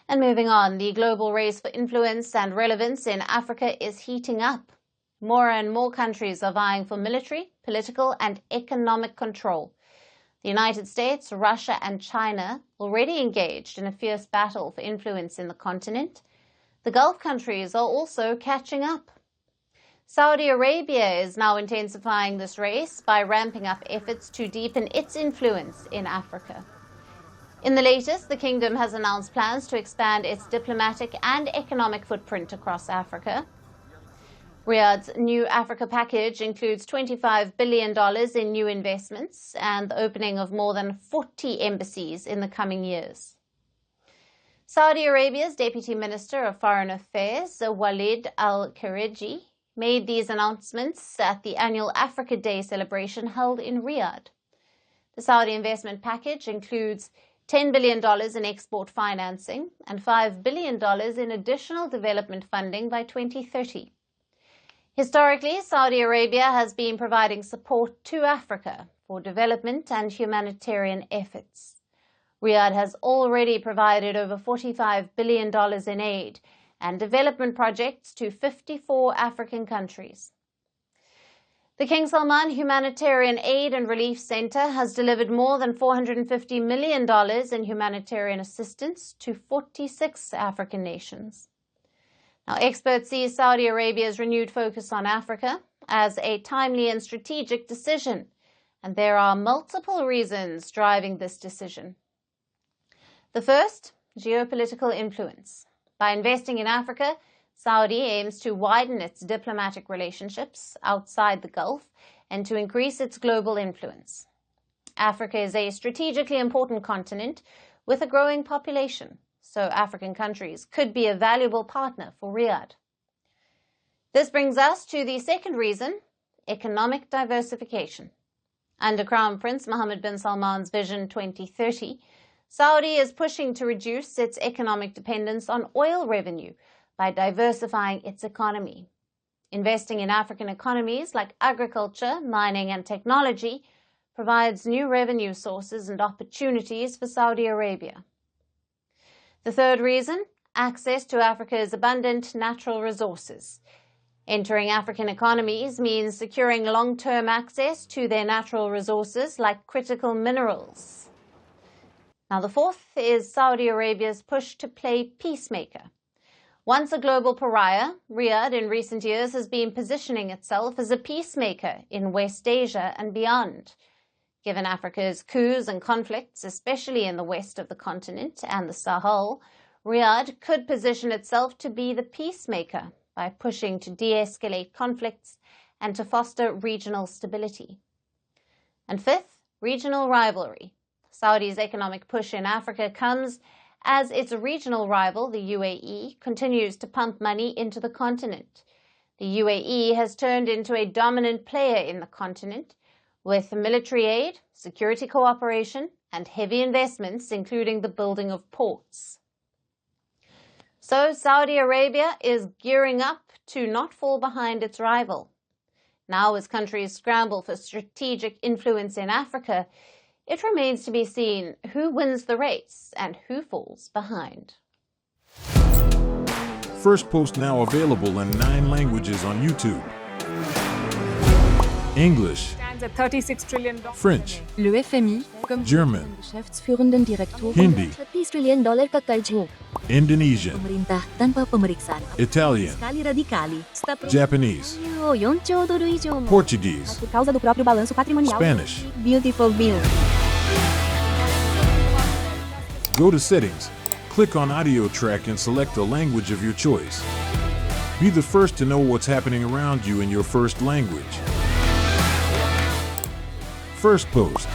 And moving on, the global race for influence and relevance in Africa is heating up. More and more countries are vying for military, political, and economic control. The United States, Russia, and China already engaged in a fierce battle for influence in the continent. The Gulf countries are also catching up. Saudi Arabia is now intensifying this race by ramping up efforts to deepen its influence in Africa. In the latest, the kingdom has announced plans to expand its diplomatic and economic footprint across Africa. Riyadh's new Africa package includes $25 billion in new investments and the opening of more than 40 embassies in the coming years. Saudi Arabia's Deputy Minister of Foreign Affairs, Walid Al-Khereiji, made these announcements at the annual Africa Day celebration held in Riyadh. The Saudi investment package includes $10 billion in export financing and $5 billion in additional development funding by 2030. Historically, Saudi Arabia has been providing support to Africa for development and humanitarian efforts. Riyadh has already provided over $45 billion in aid and development projects to 54 African countries. The King Salman Humanitarian Aid and Relief Center has delivered more than $450 million in humanitarian assistance to 46 African nations. Now, experts see Saudi Arabia's renewed focus on Africa as a timely and strategic decision, and there are multiple reasons driving this decision. The first, geopolitical influence. By investing in Africa, Saudi aims to widen its diplomatic relationships outside the Gulf and to increase its global influence. Africa is a strategically important continent with a growing population, so African countries could be a valuable partner for Riyadh. This brings us to the second reason, economic diversification. Under Crown Prince Mohammed bin Salman's Vision 2030, Saudi is pushing to reduce its economic dependence on oil revenue by diversifying its economy. Investing in African economies like agriculture, mining, and technology provides new revenue sources and opportunities for Saudi Arabia. The third reason, access to Africa's abundant natural resources. Entering African economies means securing long-term access to their natural resources like critical minerals. Now, the fourth is Saudi Arabia's push to play peacemaker. Once a global pariah, Riyadh in recent years has been positioning itself as a peacemaker in West Asia and beyond. Given Africa's coups and conflicts, especially in the west of the continent and the Sahel, Riyadh could position itself to be the peacemaker by pushing to de-escalate conflicts and to foster regional stability. And fifth, regional rivalry. Saudi's economic push in Africa comes as its regional rival, the UAE, continues to pump money into the continent. The UAE has turned into a dominant player in the continent, with military aid, security cooperation, and heavy investments, including the building of ports. So Saudi Arabia is gearing up to not fall behind its rival. Now, as countries scramble for strategic influence in Africa, it remains to be seen who wins the race and who falls behind. Firstpost now available in 9 languages on YouTube. English, $36 trillion. French, Le FMI, comme German, Geschäftsführenden Direktor, Hindi, $30 trillion kakaljo. Indonesian, Pemerintah tanpa pemeriksaan. Italian, Kali radikali. Japanese, 4 兆ドル以上も Portuguese, por causa do próprio balanço patrimonial. Spanish. Beautiful bill. Go to Settings, click on Audio Track and select the language of your choice. Be the first to know what's happening around you in your first language. Firstpost.